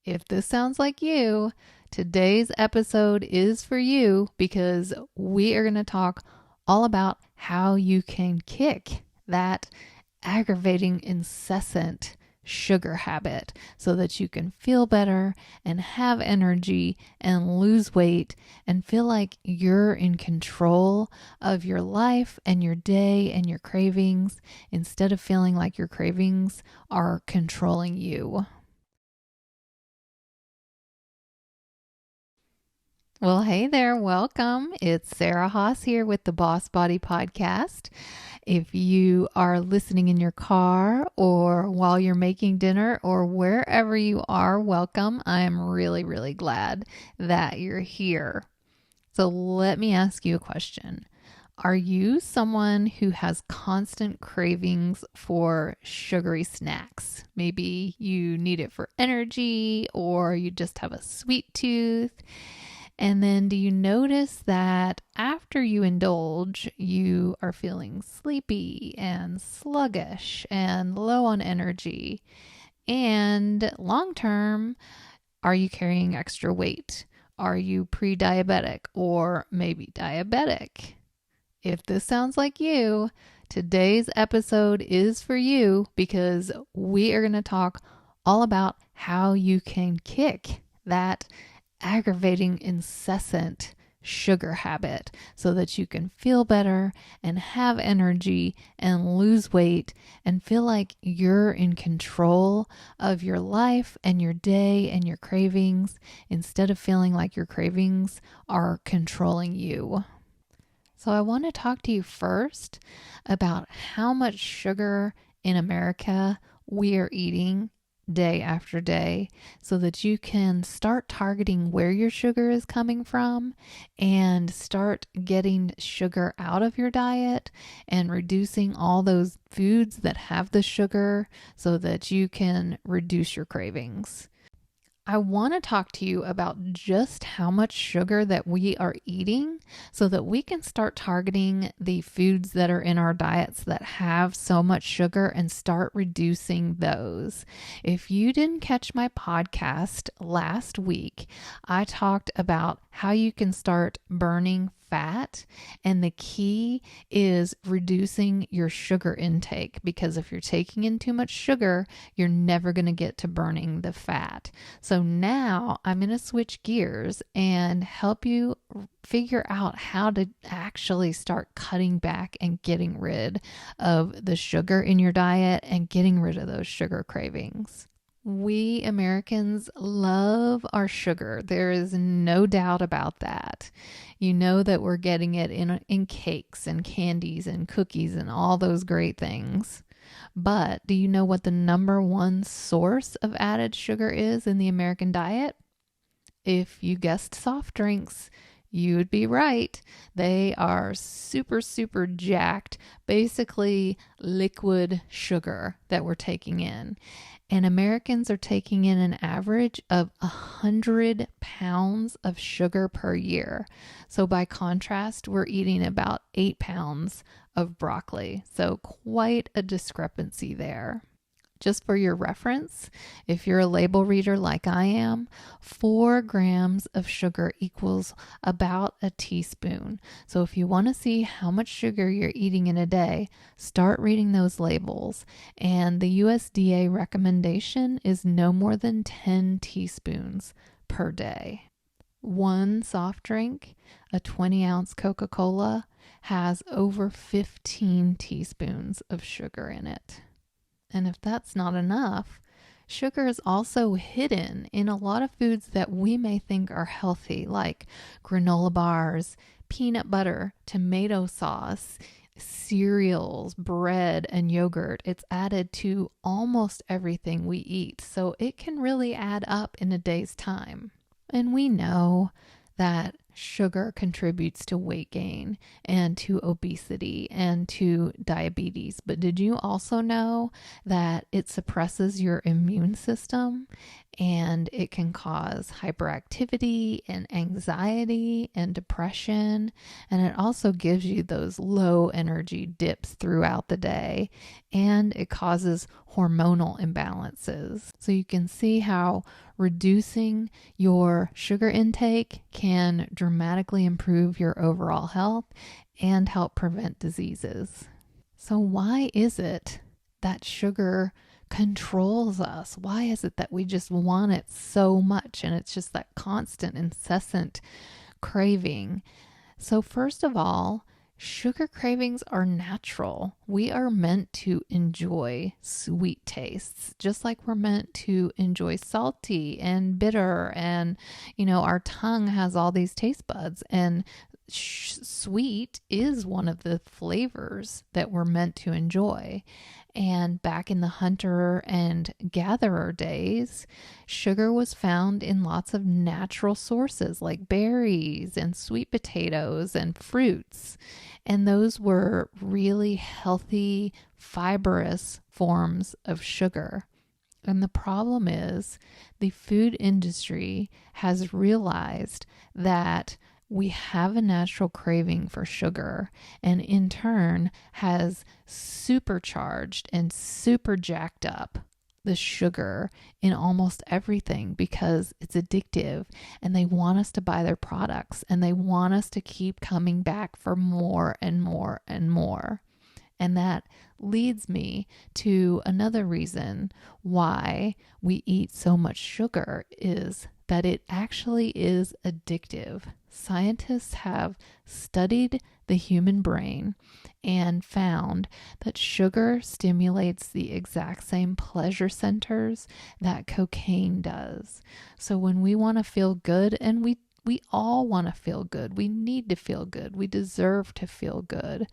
If this sounds like you, today's episode is for you because we are going to talk all about how you can kick that aggravating, incessant sugar habit so that you can feel better and have energy and lose weight and feel like you're in control of your life and your day and your cravings instead of feeling like your cravings are controlling you. Well, hey there, welcome. It's Sarah Haas here with the Boss Body Podcast. If you are listening in your car or while you're making dinner or wherever you are, welcome. I am really, really glad that you're here. So let me ask you a question. Are you someone who has constant cravings for sugary snacks? Maybe you need it for energy or you just have a sweet tooth. And then do you notice that after you indulge, you are feeling sleepy and sluggish and low on energy? And long term, are you carrying extra weight? Are you pre-diabetic or maybe diabetic? If this sounds like you, today's episode is for you because we are going to talk all about how you can kick that aggravating, incessant sugar habit so that you can feel better and have energy and lose weight and feel like you're in control of your life and your day and your cravings instead of feeling like your cravings are controlling you. So I want to talk to you first about how much sugar in America we are eating day after day so that you can start targeting where your sugar is coming from and start getting sugar out of your diet and reducing all those foods that have the sugar so that you can reduce your cravings. I want to talk to you about just how much sugar that we are eating so that we can start targeting the foods that are in our diets that have so much sugar and start reducing those. If you didn't catch my podcast last week, I talked about how you can start burning fat, and the key is reducing your sugar intake, because if you're taking in too much sugar, you're never going to get to burning the fat. So now I'm going to switch gears and help you figure out how to actually start cutting back and getting rid of the sugar in your diet and getting rid of those sugar cravings. We Americans love our sugar. There is no doubt about that. You know that we're getting it in cakes and candies and cookies and all those great things. But do you know what the number one source of added sugar is in the American diet? If you guessed soft drinks, you would be right. They are super, super jacked, basically liquid sugar that we're taking in. And Americans are taking in an average of 100 pounds of sugar per year. So by contrast, we're eating about 8 pounds of broccoli. So quite a discrepancy there. Just for your reference, if you're a label reader like I am, 4 grams of sugar equals about a teaspoon. So if you want to see how much sugar you're eating in a day, start reading those labels. And the USDA recommendation is no more than 10 teaspoons per day. One soft drink, a 20-ounce Coca-Cola, has over 15 teaspoons of sugar in it. And if that's not enough, sugar is also hidden in a lot of foods that we may think are healthy, like granola bars, peanut butter, tomato sauce, cereals, bread, and yogurt. It's added to almost everything we eat, so it can really add up in a day's time. And we know that sugar contributes to weight gain and to obesity and to diabetes. But did you also know that it suppresses your immune system and it can cause hyperactivity and anxiety and depression? And it also gives you those low energy dips throughout the day, and it causes hormonal imbalances. So you can see how reducing your sugar intake can dramatically improve your overall health and help prevent diseases. So why is it that sugar controls us? Why is it that we just want it so much and it's just that constant, incessant craving? So first of all, sugar cravings are natural. We are meant to enjoy sweet tastes, just like we're meant to enjoy salty and bitter. And, our tongue has all these taste buds, and sweet is one of the flavors that we're meant to enjoy. And back in the hunter and gatherer days, sugar was found in lots of natural sources like berries and sweet potatoes and fruits. And those were really healthy, fibrous forms of sugar. And the problem is the food industry has realized that we have a natural craving for sugar, and in turn has supercharged and super jacked up the sugar in almost everything because it's addictive, and they want us to buy their products, and they want us to keep coming back for more and more and more. And that leads me to another reason why we eat so much sugar, is that it actually is addictive. Scientists have studied the human brain and found that sugar stimulates the exact same pleasure centers that cocaine does. So when we want to feel good, and we all want to feel good, we need to feel good, we deserve to feel good,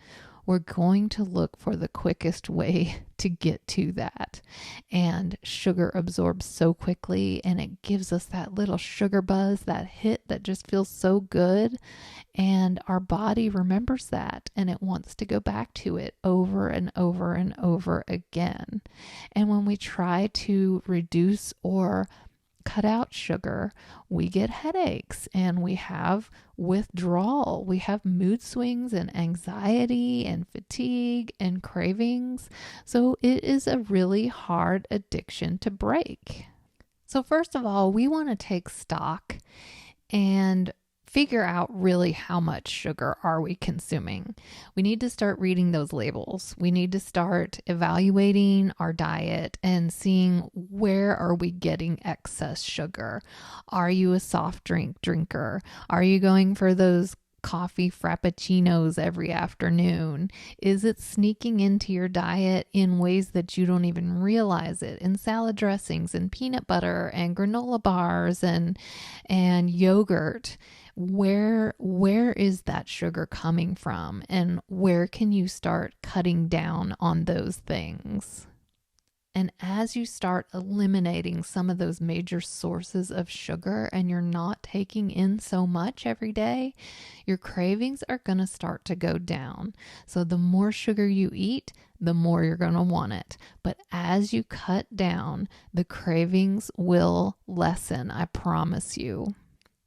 we're going to look for the quickest way to get to that. And sugar absorbs so quickly, and it gives us that little sugar buzz, that hit that just feels so good. And our body remembers that, and it wants to go back to it over and over and over again. And when we try to reduce or cut out sugar, we get headaches and we have withdrawal. We have mood swings and anxiety and fatigue and cravings. So it is a really hard addiction to break. So first of all, we want to take stock and figure out really how much sugar are we consuming. We need to start reading those labels. We need to start evaluating our diet and seeing where are we getting excess sugar. Are you a soft drink drinker? Are you going for those coffee frappuccinos every afternoon? Is it sneaking into your diet in ways that you don't even realize it, in salad dressings and peanut butter and granola bars and yogurt? Where is that sugar coming from, and where can you start cutting down on those things? And as you start eliminating some of those major sources of sugar and you're not taking in so much every day, your cravings are going to start to go down. So the more sugar you eat, the more you're going to want it. But as you cut down, the cravings will lessen, I promise you.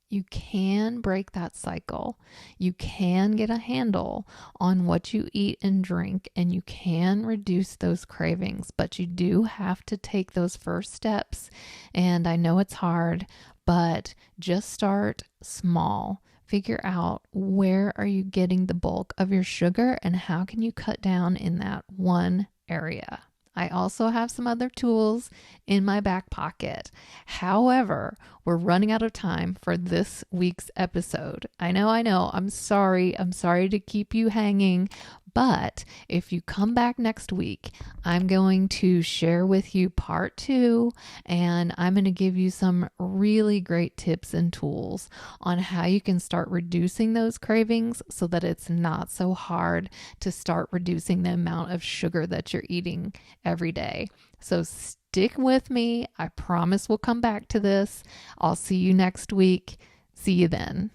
You can break that cycle. You can get a handle on what you eat and drink, and you can reduce those cravings, but you do have to take those first steps. And I know it's hard, but just start small. Figure out where are you getting the bulk of your sugar and how can you cut down in that one area. I also have some other tools in my back pocket. However, we're running out of time for this week's episode. I know. I'm sorry. I'm sorry to keep you hanging. But if you come back next week, I'm going to share with you part 2, and I'm going to give you some really great tips and tools on how you can start reducing those cravings so that it's not so hard to start reducing the amount of sugar that you're eating every day. So stick with me. I promise we'll come back to this. I'll see you next week. See you then.